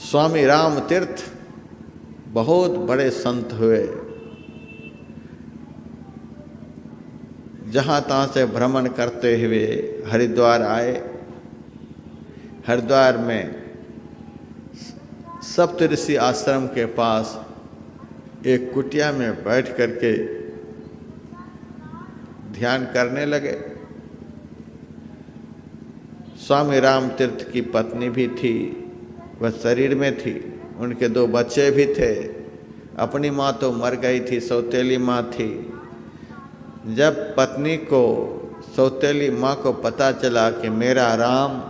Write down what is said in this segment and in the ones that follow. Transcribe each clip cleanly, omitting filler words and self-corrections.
स्वामी राम तीर्थ बहुत बड़े संत हुए। जहाँ तहाँ से भ्रमण करते हुए हरिद्वार आए। हरिद्वार में सप्तऋषि आश्रम के पास एक कुटिया में बैठ करके ध्यान करने लगे। स्वामी राम तीर्थ की पत्नी भी थी, वह शरीर में थी, उनके 2 बच्चे भी थे। अपनी माँ तो मर गई थी, सौतेली माँ थी। जब पत्नी को, सौतेली माँ को पता चला कि मेरा राम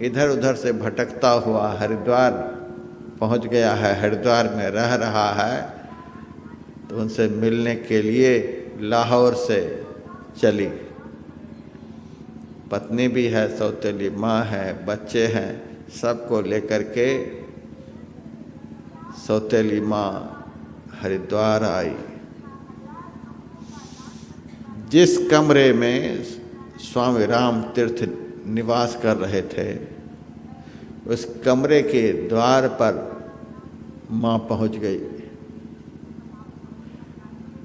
इधर उधर से भटकता हुआ हरिद्वार पहुँच गया है, हरिद्वार में रह रहा है, तो उनसे मिलने के लिए लाहौर से चली। पत्नी भी है, सौतेली माँ है, बच्चे हैं, सबको लेकर के सौतेली माँ हरिद्वार आई। जिस कमरे में स्वामी राम तीर्थ निवास कर रहे थे, उस कमरे के द्वार पर माँ पहुँच गई।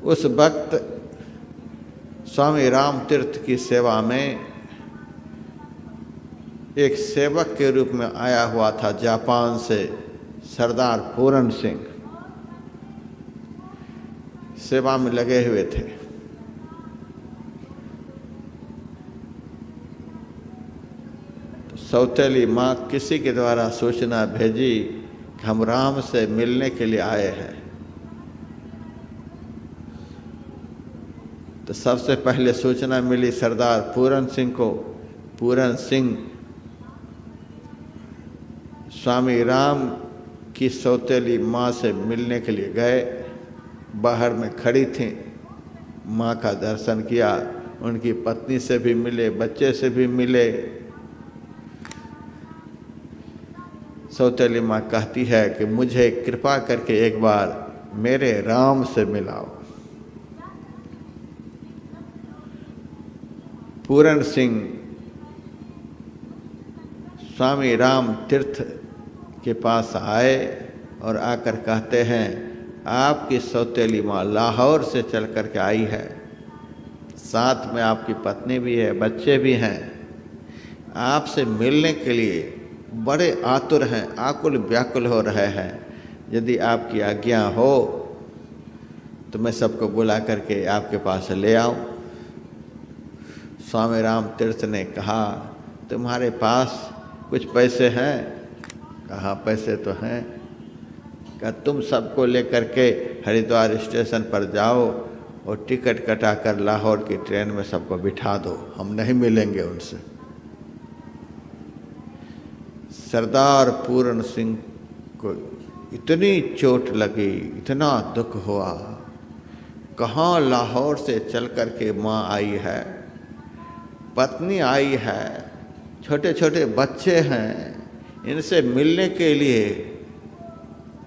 उस वक्त स्वामी राम तीर्थ की सेवा में एक सेवक के रूप में आया हुआ था जापान से सरदार पूरन सिंह, सेवा में लगे हुए थे। तो सौतेली माँ किसी के द्वारा सूचना भेजी कि हम राम से मिलने के लिए आए हैं। तो सबसे पहले सूचना मिली सरदार पूरन सिंह को। पूरन सिंह स्वामी राम की सौतेली माँ से मिलने के लिए गए। बाहर में खड़ी थीं, माँ का दर्शन किया, उनकी पत्नी से भी मिले, बच्चे से भी मिले। सौतेली माँ कहती है कि मुझे कृपा करके एक बार मेरे राम से मिलाओ। पूरन सिंह स्वामी राम तीर्थ के पास आए और आकर कहते हैं, आपकी सौतेली माँ लाहौर से चल कर के आई है, साथ में आपकी पत्नी भी है, बच्चे भी हैं, आपसे मिलने के लिए बड़े आतुर हैं, आकुल व्याकुल हो रहे हैं। यदि आपकी आज्ञा हो तो मैं सबको बुला करके आपके पास ले आऊं। स्वामी राम तीर्थ ने कहा, तुम्हारे पास कुछ पैसे हैं? कहा पैसे तो हैं। कहा तुम सबको लेकर के हरिद्वार स्टेशन पर जाओ और टिकट कटा कर लाहौर की ट्रेन में सबको बिठा दो, हम नहीं मिलेंगे उनसे। सरदार पूरन सिंह को इतनी चोट लगी, इतना दुख हुआ। कहाँ लाहौर से चल कर के माँ आई है, पत्नी आई है, छोटे छोटे बच्चे हैं, इनसे मिलने के लिए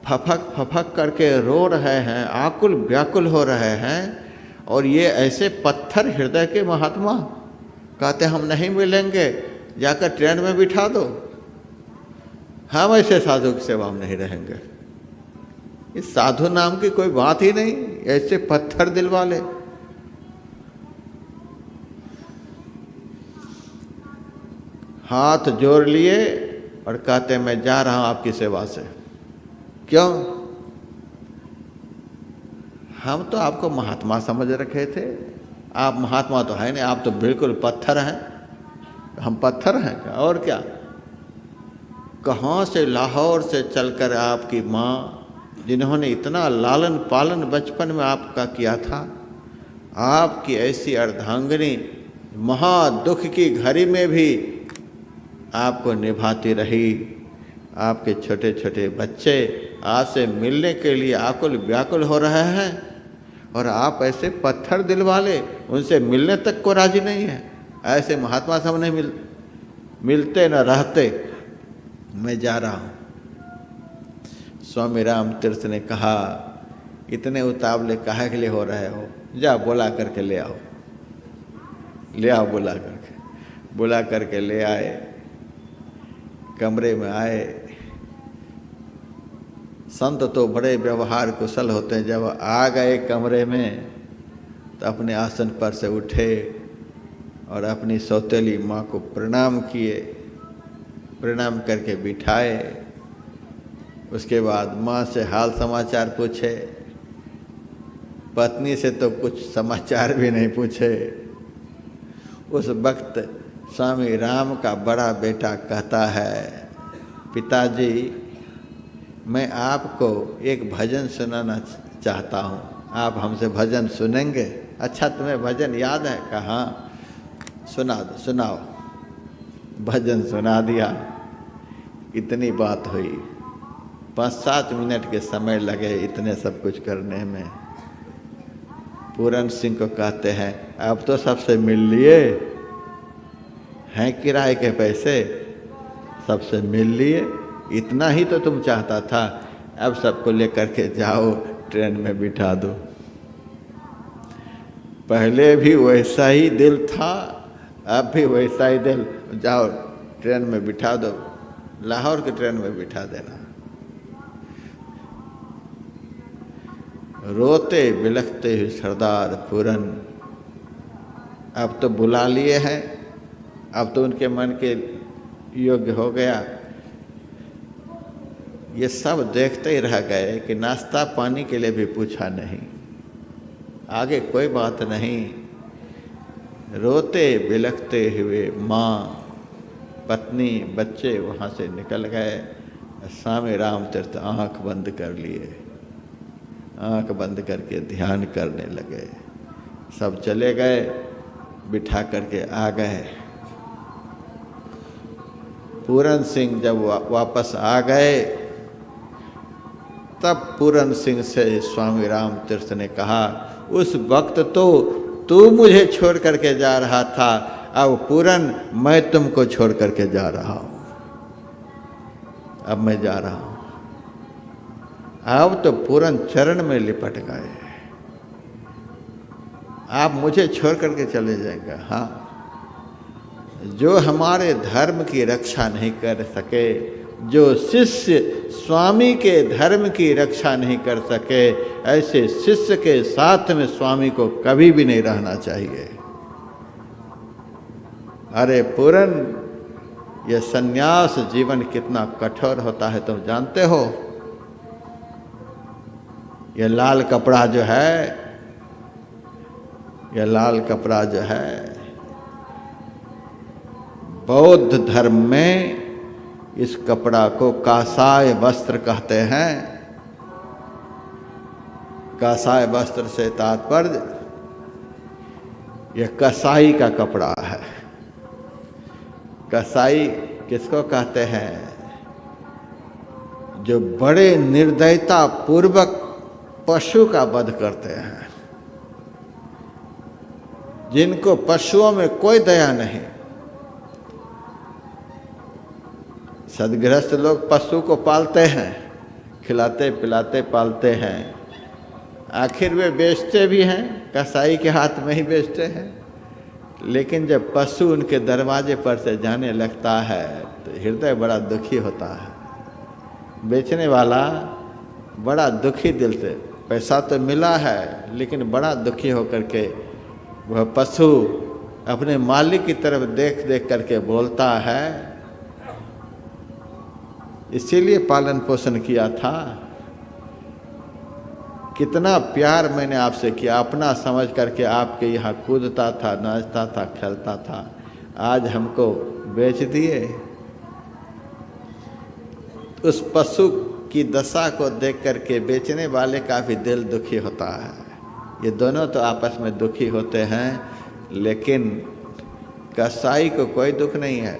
फफक फफक करके रो रहे हैं, आकुल व्याकुल हो रहे हैं, और ये ऐसे पत्थर हृदय के महात्मा कहते हम नहीं मिलेंगे, जाकर ट्रेन में बिठा दो, हम ऐसे साधु की सेवा में नहीं रहेंगे। इस साधु नाम की कोई बात ही नहीं, ऐसे पत्थर दिल वाले। हाथ जोड़ लिए और कहते मैं जा रहा हूं आपकी सेवा से। क्यों? हम तो आपको महात्मा समझ रखे थे, आप महात्मा तो है नहीं, आप तो बिल्कुल पत्थर हैं। हम पत्थर हैं क्या? और क्या? कहाँ से लाहौर से चलकर आपकी माँ, जिन्होंने इतना लालन पालन बचपन में आपका किया था, आपकी ऐसी अर्धांगिनी महा दुख की घड़ी में भी आपको निभाती रही। आपके छोटे छोटे बच्चे आपसे मिलने के लिए आकुल व्याकुल हो रहे हैं, और आप ऐसे पत्थर दिल वाले उनसे मिलने तक को राजी नहीं है। ऐसे महात्मा सब नहीं मिलते न रहते। मैं जा रहा हूँ। स्वामी राम तीर्थ ने कहा, इतने उतावले काहे के लिए हो रहे हो, जा बुला करके ले आओ, ले आओ। बुला करके ले आए। कमरे में आए, संत तो बड़े व्यवहार कुशल होते हैं। जब आ गए कमरे में तो अपने आसन पर से उठे और अपनी सौतेली माँ को प्रणाम किए, प्रणाम करके बिठाए। उसके बाद माँ से हाल समाचार पूछे। पत्नी से तो कुछ समाचार भी नहीं पूछे। उस वक्त स्वामी राम का बड़ा बेटा कहता है, पिताजी मैं आपको एक भजन सुनाना चाहता हूँ, आप हमसे भजन सुनेंगे? अच्छा तुम्हें भजन याद है? कहा हाँ, सुना दो, सुनाओ। भजन सुना दिया। इतनी बात हुई। 5-7 मिनट के समय लगे इतने सब कुछ करने में। पूरन सिंह को कहते हैं, अब तो सबसे मिल लिए हैं, किराए के पैसे सबसे मिल लिए, इतना ही तो तुम चाहता था, अब सबको लेकर के जाओ, ट्रेन में बिठा दो। पहले भी वैसा ही दिल था, अब भी वैसा ही दिल, जाओ ट्रेन में बिठा दो, लाहौर की ट्रेन में बिठा देना। रोते बिलखते हुए सरदार पूरन अब तो बुला लिए हैं, अब तो उनके मन के योग्य हो गया। ये सब देखते ही रह गए कि नाश्ता पानी के लिए भी पूछा नहीं, आगे कोई बात नहीं। रोते बिलखते हुए माँ, पत्नी, बच्चे वहाँ से निकल गए। स्वामी राम तीर्थ आँख बंद कर लिए, आँख बंद करके ध्यान करने लगे। सब चले गए, बिठा करके आ गए। पूरन सिंह जब वापस आ गए तब पूरन सिंह से स्वामी राम तीर्थ ने कहा, उस वक्त तो तू मुझे छोड़ करके जा रहा था, अब पूरन मैं तुमको छोड़ करके जा रहा हूँ। अब मैं जा रहा हूँ। अब तो पूरन चरण में लिपट गए। आप मुझे छोड़ करके चले जाएंगे? हाँ, जो हमारे धर्म की रक्षा नहीं कर सके, जो शिष्य स्वामी के धर्म की रक्षा नहीं कर सके, ऐसे शिष्य के साथ में स्वामी को कभी भी नहीं रहना चाहिए। अरे पूरन, ये सन्यास जीवन कितना कठोर होता है तुम जानते हो? ये लाल कपड़ा जो है, ये लाल कपड़ा जो है, बौद्ध धर्म में इस कपड़ा को कासाय वस्त्र कहते हैं। कासाय वस्त्र से तात्पर्य यह कसाई का कपड़ा है। कसाई किसको कहते हैं? जो बड़े निर्दयता पूर्वक पशु का वध करते हैं, जिनको पशुओं में कोई दया नहीं। सदगृहस्थ लोग पशु को पालते हैं, खिलाते पिलाते पालते हैं, आखिर वे बेचते भी हैं, कसाई के हाथ में ही बेचते हैं। लेकिन जब पशु उनके दरवाजे पर से जाने लगता है तो हृदय बड़ा दुखी होता है। बेचने वाला बड़ा दुखी दिल से, पैसा तो मिला है लेकिन बड़ा दुखी होकर के वह पशु अपने मालिक की तरफ देख देख करके बोलता है, इसीलिए पालन पोषण किया था, कितना प्यार मैंने आपसे किया, अपना समझ करके आपके यहाँ कूदता था, नाचता था, खेलता था, आज हमको बेच दिए। उस पशु की दशा को देख करके बेचने वाले का भी दिल दुखी होता है। ये दोनों तो आपस में दुखी होते हैं, लेकिन कसाई को कोई दुख नहीं है,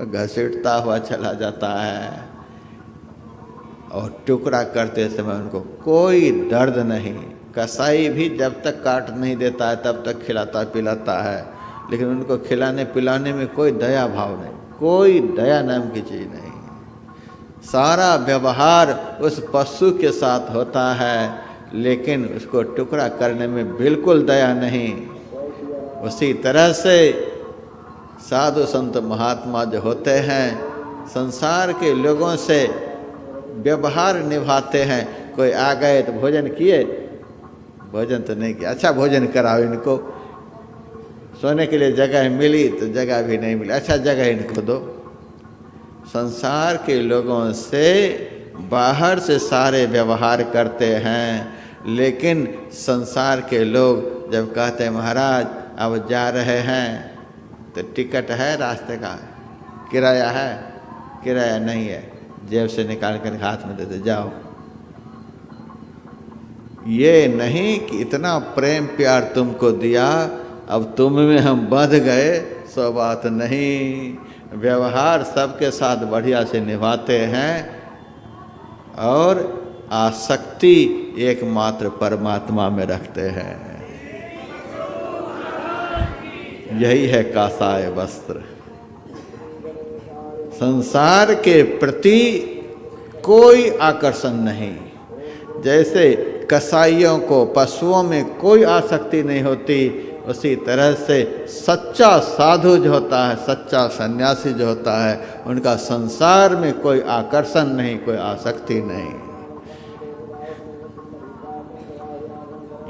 घसीटता हुआ चला जाता है और टुकड़ा करते समय उनको कोई दर्द नहीं। कसाई भी जब तक काट नहीं देता है तब तक खिलाता पिलाता है, लेकिन उनको खिलाने पिलाने में कोई दया भाव नहीं, कोई दया नाम की चीज़ नहीं। सारा व्यवहार उस पशु के साथ होता है, लेकिन उसको टुकड़ा करने में बिल्कुल दया नहीं। उसी तरह से साधु संत महात्मा जो होते हैं, संसार के लोगों से व्यवहार निभाते हैं। कोई आ गए तो भोजन किए, भोजन तो नहीं किया, अच्छा भोजन कराओ इनको, सोने के लिए जगह मिली तो जगह भी नहीं मिली, अच्छा जगह इनको दो। संसार के लोगों से बाहर से सारे व्यवहार करते हैं, लेकिन संसार के लोग जब कहते हैं महाराज अब जा रहे हैं तो टिकट है रास्ते का, किराया है, किराया नहीं है, जेब से निकाल कर हाथ में देते जाओ। ये नहीं कि इतना प्रेम प्यार तुमको दिया अब तुम में हम बंध गए, सो बात नहीं। व्यवहार सबके साथ बढ़िया से निभाते हैं और आसक्ति एकमात्र परमात्मा में रखते हैं। यही है कासाय वस्त्र। संसार के प्रति कोई आकर्षण नहीं। जैसे कसाईयों को पशुओं में कोई आसक्ति नहीं होती, उसी तरह से सच्चा साधु जो होता है, सच्चा सन्यासी जो होता है, उनका संसार में कोई आकर्षण नहीं, कोई आसक्ति नहीं।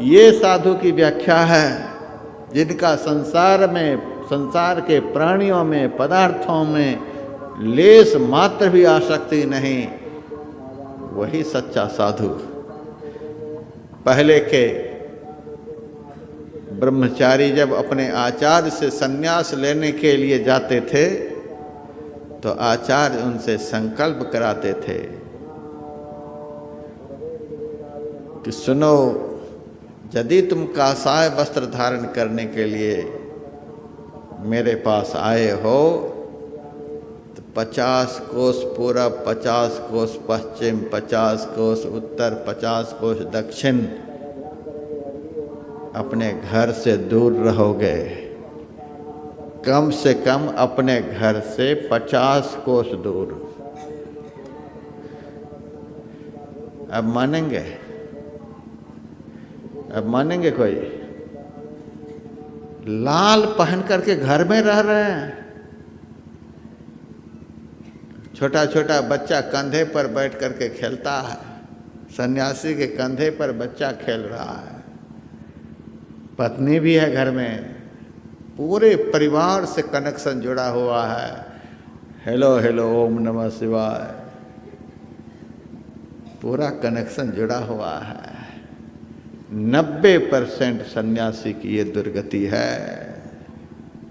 ये साधु की व्याख्या है, जिनका संसार में, संसार के प्राणियों में, पदार्थों में लेस मात्र भी आसक्ति नहीं, वही सच्चा साधु। पहले के ब्रह्मचारी जब अपने आचार्य से संन्यास लेने के लिए जाते थे तो आचार्य उनसे संकल्प कराते थे कि सुनो, यदि तुम कासाय वस्त्र धारण करने के लिए मेरे पास आए हो तो 50 कोस पूरब, 50 कोस पश्चिम, 50 कोस उत्तर, 50 कोस दक्षिण अपने घर से दूर रहोगे। कम से कम अपने घर से 50 कोस दूर। अब मानेंगे? अब मानेंगे कोई? लाल पहन करके घर में रह रहे हैं। छोटा छोटा बच्चा कंधे पर बैठ करके खेलता है, सन्यासी के कंधे पर बच्चा खेल रहा है, पत्नी भी है घर में, पूरे परिवार से कनेक्शन जुड़ा हुआ है। हेलो हेलो ओम नमः शिवाय, पूरा कनेक्शन जुड़ा हुआ है। 90% सन्यासी की ये दुर्गति है,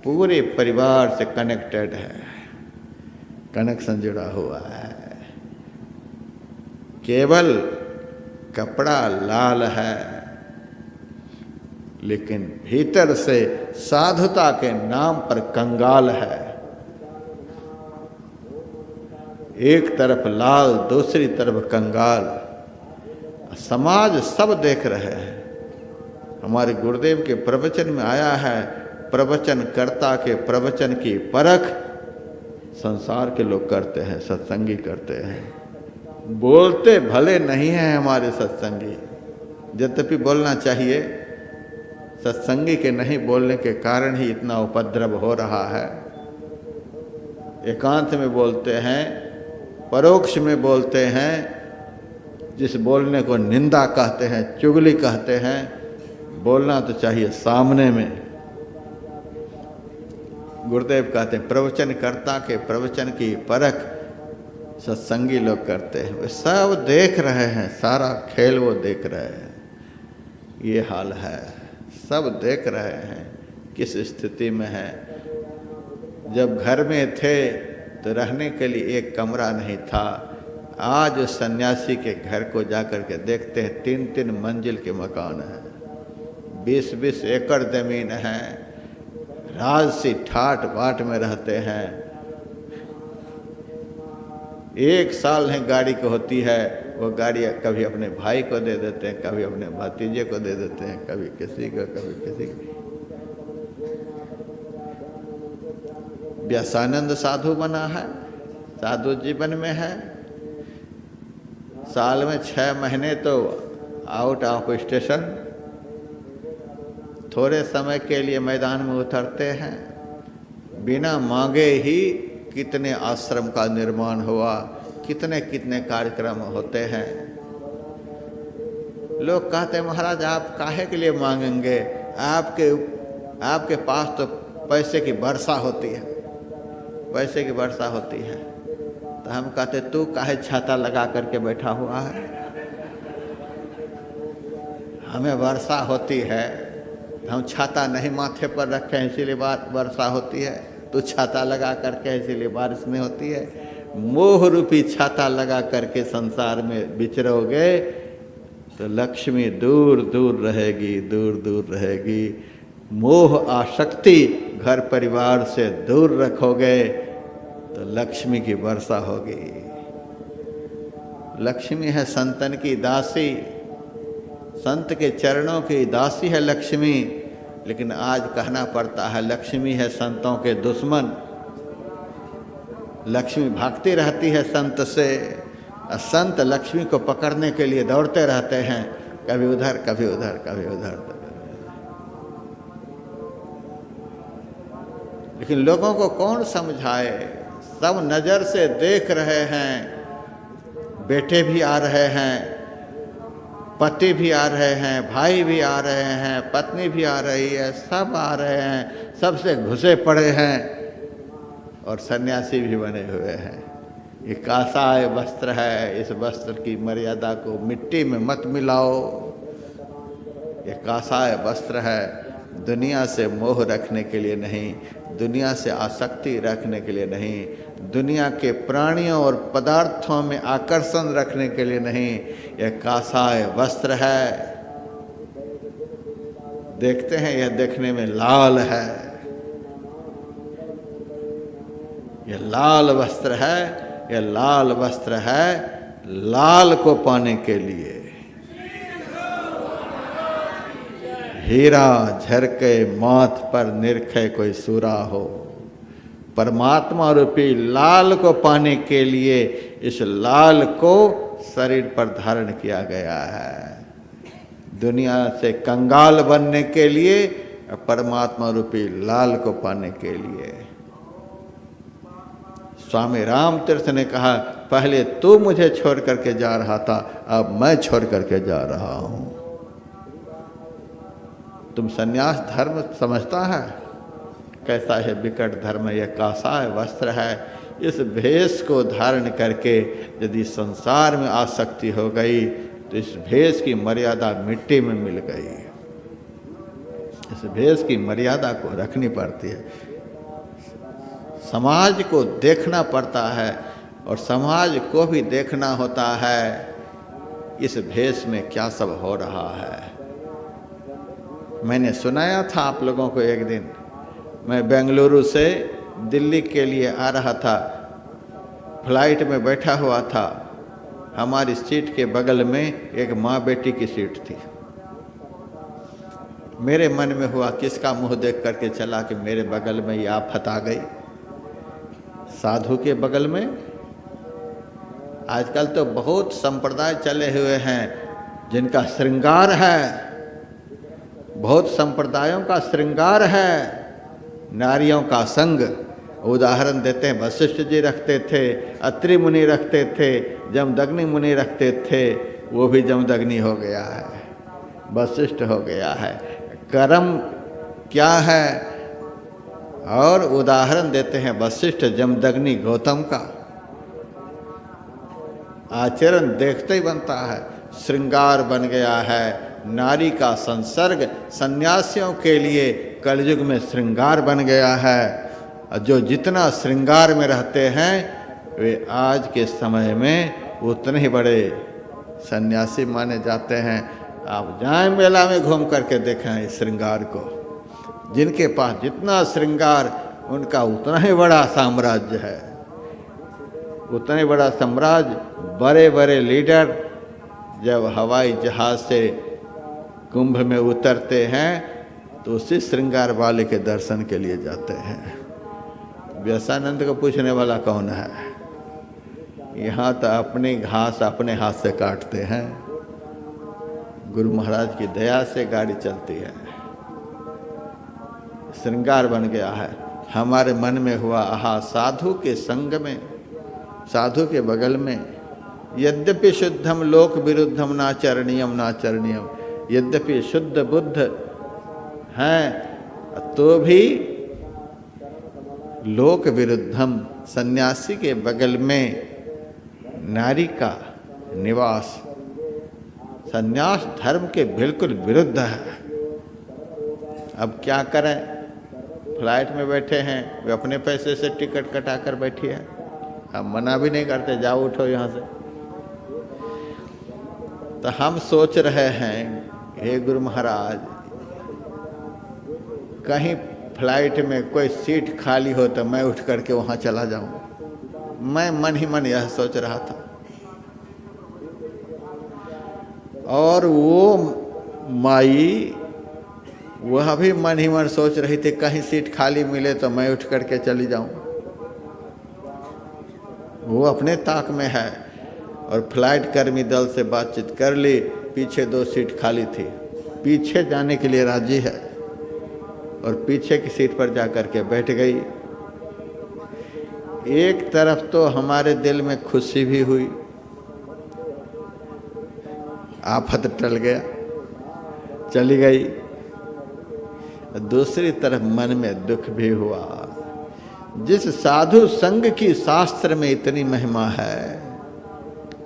पूरे परिवार से कनेक्टेड है, कनेक्शन जुड़ा हुआ है। केवल कपड़ा लाल है, लेकिन भीतर से साधुता के नाम पर कंगाल है। एक तरफ लाल, दूसरी तरफ कंगाल। समाज सब देख रहे हैं। हमारे गुरुदेव के प्रवचन में आया है, प्रवचनकर्ता के प्रवचन की परख संसार के लोग करते हैं, सत्संगी करते हैं। बोलते भले नहीं हैं हमारे सत्संगी, यद्यपि बोलना चाहिए। सत्संगी के नहीं बोलने के कारण ही इतना उपद्रव हो रहा है। एकांत में बोलते हैं, परोक्ष में बोलते हैं, जिस बोलने को निंदा कहते हैं, चुगली कहते हैं। बोलना तो चाहिए सामने में। गुरुदेव कहते हैं प्रवचनकर्ता के प्रवचन की परख सत्संगी लोग करते हैं। वे सब देख रहे हैं, सारा खेल वो देख रहे हैं। ये हाल है, सब देख रहे हैं किस स्थिति में है। जब घर में थे तो रहने के लिए एक कमरा नहीं था। आज उस सन्यासी के घर को जाकर के देखते हैं, 3-3 मंजिल के मकान हैं, 20-20 एकड़ जमीन है, राजसी ठाट बाट में रहते हैं। 1 साल नहीं गाड़ी को होती है, वो गाड़ी कभी अपने भाई को दे देते हैं, कभी अपने भतीजे को दे देते हैं, कभी किसी को, कभी किसी को। व्यासानंद साधु बना है, साधु जीवन में है। साल में 6 महीने तो आउट ऑफ स्टेशन, थोड़े समय के लिए मैदान में उतरते हैं। बिना मांगे ही कितने आश्रम का निर्माण हुआ, कितने कितने कार्यक्रम होते हैं। लोग कहते हैं महाराज आप काहे के लिए मांगेंगे, आपके पास तो पैसे की वर्षा होती है, पैसे की वर्षा होती है। तो हम कहते तू काहे छाता लगा करके बैठा हुआ है, हमें वर्षा होती है, हम छाता नहीं माथे पर रखे हैं इसीलिए वर्षा होती है, तू छाता लगा करके इसीलिए बारिश नहीं होती है। मोह रूपी छाता लगा करके संसार में विचरोगे तो लक्ष्मी दूर दूर रहेगी, दूर दूर रहेगी। मोह आसक्ति घर परिवार से दूर रखोगे तो लक्ष्मी की वर्षा होगी। लक्ष्मी है संतन की दासी, संत के चरणों की दासी है लक्ष्मी, लेकिन आज कहना पड़ता है लक्ष्मी है संतों के दुश्मन। लक्ष्मी भागती रहती है संत से, और संत लक्ष्मी को पकड़ने के लिए दौड़ते रहते हैं, कभी उधर कभी उधर कभी उधर। लेकिन लोगों को कौन समझाए, सब नज़र से देख रहे हैं। बेटे भी आ रहे हैं, पति भी आ रहे हैं, भाई भी आ रहे हैं, पत्नी भी आ रही है, सब आ रहे हैं, सबसे घुसे पड़े हैं और सन्यासी भी बने हुए हैं। ये कासाय वस्त्र है, इस वस्त्र की मर्यादा को मिट्टी में मत मिलाओ। ये कासाय वस्त्र है, दुनिया से मोह रखने के लिए नहीं, दुनिया से आसक्ति रखने के लिए नहीं, दुनिया के प्राणियों और पदार्थों में आकर्षण रखने के लिए नहीं। यह कासाय वस्त्र है। देखते हैं यह देखने में लाल है, यह लाल वस्त्र है, यह लाल वस्त्र है लाल को पाने के लिए। हीरा झरके माथ पर निरखे कोई सूरा हो, परमात्मा रूपी लाल को पाने के लिए इस लाल को शरीर पर धारण किया गया है। दुनिया से कंगाल बनने के लिए, परमात्मा रूपी लाल को पाने के लिए। स्वामी रामतीर्थ ने कहा पहले तू मुझे छोड़ करके जा रहा था, अब मैं छोड़ करके जा रहा हूं। तुम सन्यास धर्म समझता है? कैसा है विकट धर्म, यह कासाय वस्त्र है। इस भेष को धारण करके यदि संसार में आसक्ति हो गई तो इस भेष की मर्यादा मिट्टी में मिल गई। इस भेष की मर्यादा को रखनी पड़ती है। समाज को देखना पड़ता है और समाज को भी देखना होता है इस भेष में क्या सब हो रहा है। मैंने सुनाया था आप लोगों को, एक दिन मैं बेंगलुरु से दिल्ली के लिए आ रहा था, फ्लाइट में बैठा हुआ था। हमारी सीट के बगल में एक माँ बेटी की सीट थी। मेरे मन में हुआ किसका मुंह देख करके चला कि मेरे बगल में ये आफत आ गई। साधु के बगल में आजकल तो बहुत संप्रदाय चले हुए हैं जिनका श्रृंगार है, बहुत संप्रदायों का श्रृंगार है नारियों का संग। उदाहरण देते हैं, वशिष्ठ जी रखते थे, अत्रि मुनि रखते थे, जमदग्नि मुनि रखते थे, वो भी जमदग्नि हो गया है, वशिष्ठ हो गया है। कर्म क्या है? और उदाहरण देते हैं वशिष्ठ जमदग्नि गौतम का। आचरण देखते ही बनता है। श्रृंगार बन गया है, नारी का संसर्ग सन्यासियों के लिए कलयुग में श्रृंगार बन गया है। जो जितना श्रृंगार में रहते हैं वे आज के समय में उतने ही बड़े सन्यासी माने जाते हैं। आप जाएं मेला में घूम करके देखें इस श्रृंगार को। जिनके पास जितना श्रृंगार उनका उतना ही बड़ा साम्राज्य है, उतना ही बड़ा साम्राज्य। बड़े बड़े लीडर जब हवाई जहाज से कुंभ में उतरते हैं तो उसी श्रृंगार वाले के दर्शन के लिए जाते हैं। व्यासानंद को पूछने वाला कौन है? यहाँ तो अपनी घास अपने हाथ से काटते हैं। गुरु महाराज की दया से गाड़ी चलती है। श्रृंगार बन गया है। हमारे मन में हुआ आहा, साधु के संग में साधु के बगल में, यद्यपि शुद्धम लोक विरुद्धम नाचरणीयम नाचरणीयम, यद्यपि शुद्ध बुद्ध हैं तो भी लोक विरुद्धम, सन्यासी के बगल में नारी का निवास सन्यास धर्म के बिल्कुल विरुद्ध है। अब क्या करें, फ्लाइट में बैठे हैं, वे अपने पैसे से टिकट कटा कर बैठी है, हम मना भी नहीं करते, जाओ उठो यहाँ से। तो हम सोच रहे हैं, हे गुरु महाराज, कहीं फ्लाइट में कोई सीट खाली हो तो मैं उठ करके वहाँ चला जाऊँ। मैं मन ही मन यह सोच रहा था। और वो माई वह भी मन ही मन सोच रही थी, कहीं सीट खाली मिले तो मैं उठ करके चली जाऊं। वो अपने ताक में है और फ्लाइट कर्मी दल से बातचीत कर ली, पीछे 2 सीट खाली थी, पीछे जाने के लिए राजी है और पीछे की सीट पर जाकर के बैठ गई। एक तरफ तो हमारे दिल में खुशी भी हुई, आफत टल गया, चली गई। दूसरी तरफ मन में दुख भी हुआ। जिस साधु संग की शास्त्र में इतनी महिमा है,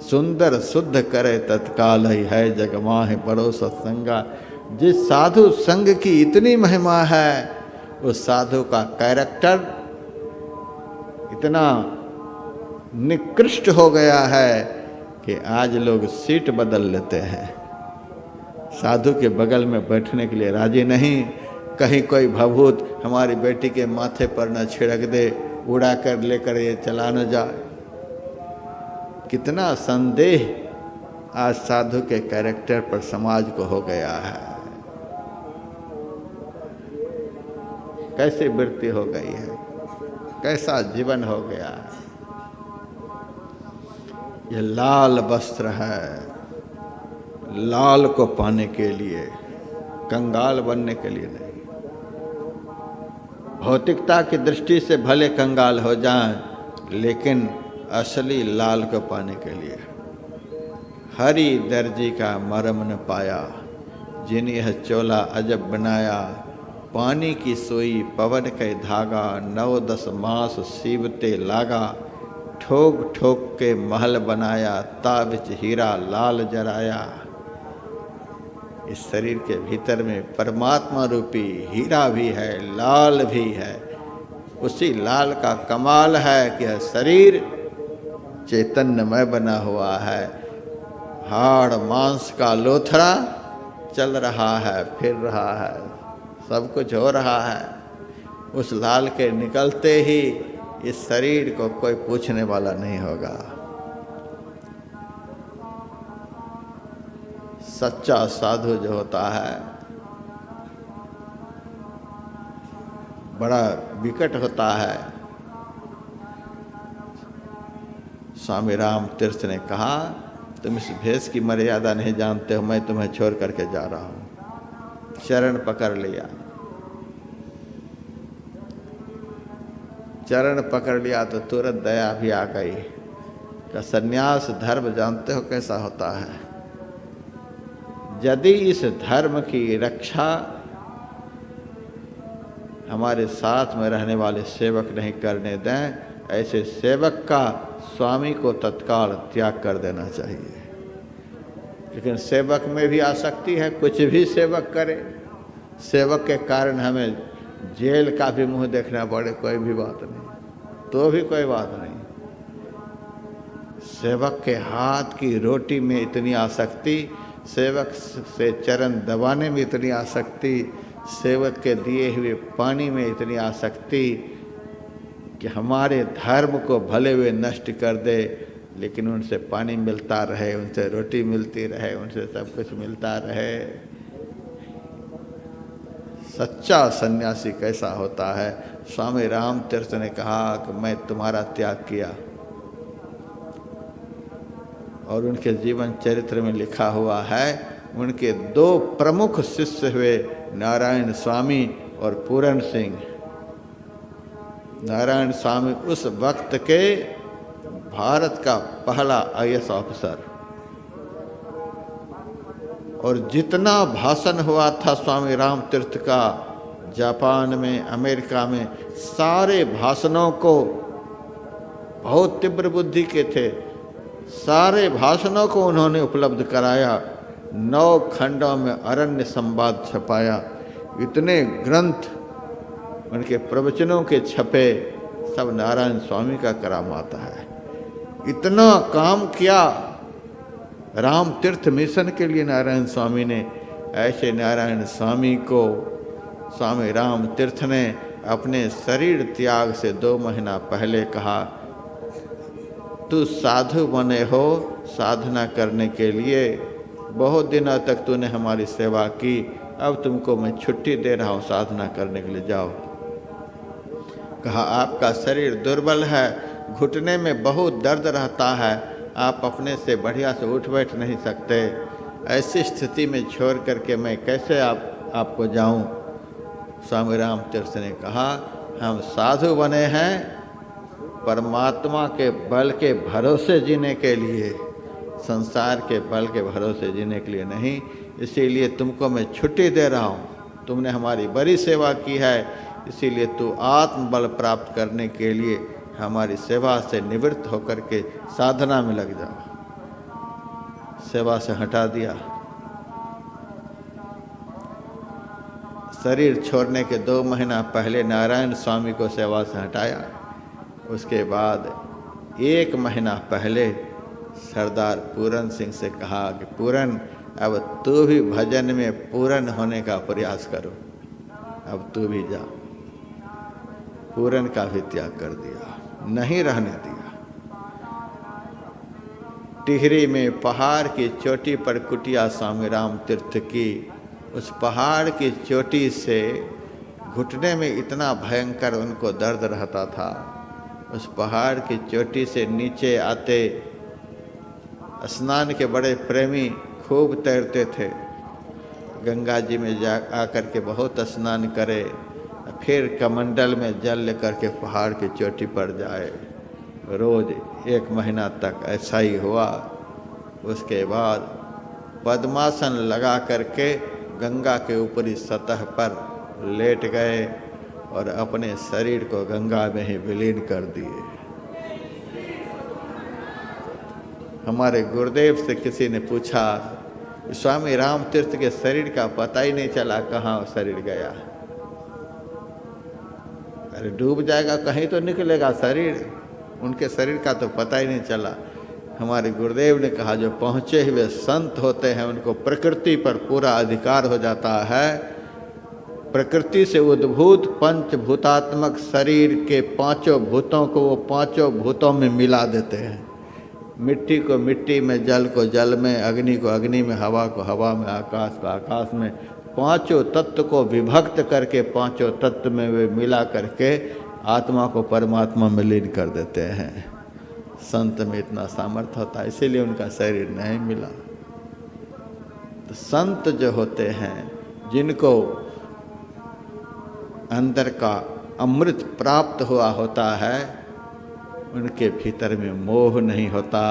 सुंदर शुद्ध करे तत्काल ही है जग माहि बड़ो सत्संगा। जिस साधु संग की इतनी महिमा है, उस साधु का कैरेक्टर इतना निकृष्ट हो गया है कि आज लोग सीट बदल लेते हैं, साधु के बगल में बैठने के लिए राजी नहीं। कहीं कोई भभूत हमारी बेटी के माथे पर न छिड़क दे, उड़ा कर लेकर ये चला न जाए। कितना संदेह आज साधु के कैरेक्टर पर समाज को हो गया है, कैसी वृत्ति हो गई है, कैसा जीवन हो गया है। ये लाल वस्त्र है, लाल को पाने के लिए, कंगाल बनने के लिए नहीं। भौतिकता की दृष्टि से भले कंगाल हो जाएं, लेकिन असली लाल को पाने के लिए। हरी दर्जी का मरम न पाया, जिन यह चोला अजब बनाया। पानी की सोई पवन के धागा, 9-10 मास सीवते लागा। ठोक ठोक के महल बनाया, ताबिच हीरा लाल जराया। इस शरीर के भीतर में परमात्मा रूपी हीरा भी है, लाल भी है। उसी लाल का कमाल है कि यह शरीर चैतन्यमय बना हुआ है। हाड़ मांस का लोथड़ा चल रहा है, फिर रहा है, सब कुछ हो रहा है। उस लाल के निकलते ही इस शरीर को कोई पूछने वाला नहीं होगा। सच्चा साधु जो होता है बड़ा विकट होता है। स्वामी राम तीर्थ ने कहा, तुम इस भेष की मर्यादा नहीं जानते हो, मैं तुम्हें छोड़ करके जा रहा हूँ। चरण पकड़ लिया, चरण पकड़ लिया तो तुरंत दया भी आ गई कि सन्यास धर्म जानते हो कैसा होता है। यदि इस धर्म की रक्षा हमारे साथ में रहने वाले सेवक नहीं करने दें, ऐसे सेवक का स्वामी को तत्काल त्याग कर देना चाहिए। लेकिन सेवक में भी आसक्ति है, कुछ भी सेवक करे, सेवक के कारण हमें जेल का भी मुंह देखना पड़े, कोई भी बात नहीं, तो भी कोई बात नहीं। सेवक के हाथ की रोटी में इतनी आसक्ति, सेवक से चरण दबाने में इतनी आसक्ति, सेवक के दिए हुए पानी में इतनी आसक्ति कि हमारे धर्म को भले वे नष्ट कर दे, लेकिन उनसे पानी मिलता रहे, उनसे रोटी मिलती रहे, उनसे सब कुछ मिलता रहे। सच्चा सन्यासी कैसा होता है? स्वामी राम तीर्थ ने कहा कि मैं तुम्हारा त्याग किया, और उनके जीवन चरित्र में लिखा हुआ है, उनके 2 प्रमुख शिष्य हुए, नारायण स्वामी और पूरन सिंह। नारायण स्वामी उस वक्त के भारत का पहला IAS ऑफिसर। और जितना भाषण हुआ था स्वामी राम तीर्थ का जापान में, अमेरिका में, सारे भाषणों को, बहुत तीव्र बुद्धि के थे, सारे भाषणों को उन्होंने उपलब्ध कराया। 9 खंडों में अरण्य संवाद छपाया। इतने ग्रंथ उनके प्रवचनों के छपे, सब नारायण स्वामी का करामात है। इतना काम किया राम तीर्थ मिशन के लिए नारायण स्वामी ने। ऐसे नारायण स्वामी को स्वामी राम तीर्थ ने अपने शरीर त्याग से 2 महीना पहले कहा, तू साधु बने हो साधना करने के लिए, बहुत दिनों तक तूने हमारी सेवा की, अब तुमको मैं छुट्टी दे रहा हूँ, साधना करने के लिए जाओ। कहा, आपका शरीर दुर्बल है, घुटने में बहुत दर्द रहता है, आप अपने से बढ़िया से उठ बैठ नहीं सकते, ऐसी स्थिति में छोड़ करके मैं कैसे आपको जाऊं। स्वामी राम तीर्थ ने कहा, हम साधु बने हैं परमात्मा के बल के भरोसे जीने के लिए, संसार के बल के भरोसे जीने के लिए नहीं। इसीलिए तुमको मैं छुट्टी दे रहा हूँ, तुमने हमारी बड़ी सेवा की है, इसीलिए तू आत्मबल प्राप्त करने के लिए हमारी सेवा से निवृत्त होकर के साधना में लग जाओ। सेवा से हटा दिया। शरीर छोड़ने के 2 महीना पहले नारायण स्वामी को सेवा से हटाया। उसके बाद 1 महीना पहले सरदार पूरन सिंह से कहा कि पूरन, अब तू भी भजन में पूरन होने का प्रयास करो, अब तू भी जा। पूरन का भी त्याग कर दिया, नहीं रहने दिया। टिहरी में पहाड़ की चोटी पर कुटिया स्वामी राम तीर्थ की। उस पहाड़ की चोटी से घुटने में इतना भयंकर उनको दर्द रहता था। उस पहाड़ की चोटी से नीचे आते, स्नान के बड़े प्रेमी खूब तैरते थे, गंगा जी में जा आकर के बहुत स्नान करे, फिर कमंडल में जल लेकर के पहाड़ की चोटी पर जाए। रोज 1 महीना तक ऐसा ही हुआ। उसके बाद पद्मासन लगा करके गंगा के ऊपरी सतह पर लेट गए और अपने शरीर को गंगा में ही विलीन कर दिए। हमारे गुरुदेव से किसी ने पूछा, स्वामी राम तीर्थ के शरीर का पता ही नहीं चला कहाँ शरीर गया। अरे डूब जाएगा कहीं तो निकलेगा शरीर, उनके शरीर का तो पता ही नहीं चला। हमारे गुरुदेव ने कहा, जो पहुँचे हुए संत होते हैं उनको प्रकृति पर पूरा अधिकार हो जाता है। प्रकृति से उद्भूत पंचभूतात्मक शरीर के 5 भूतों को वो 5 भूतों में मिला देते हैं। मिट्टी को मिट्टी में, जल को जल में, अग्नि को अग्नि में, हवा को हवा में, आकाश को आकाश में, 5 तत्व को विभक्त करके 5 तत्व में वे मिला करके आत्मा को परमात्मा में लीन कर देते हैं। संत में इतना सामर्थ्य होता है, इसीलिए उनका शरीर नहीं मिला। तो संत जो होते हैं, जिनको अंदर का अमृत प्राप्त हुआ होता है, उनके भीतर में मोह नहीं होता,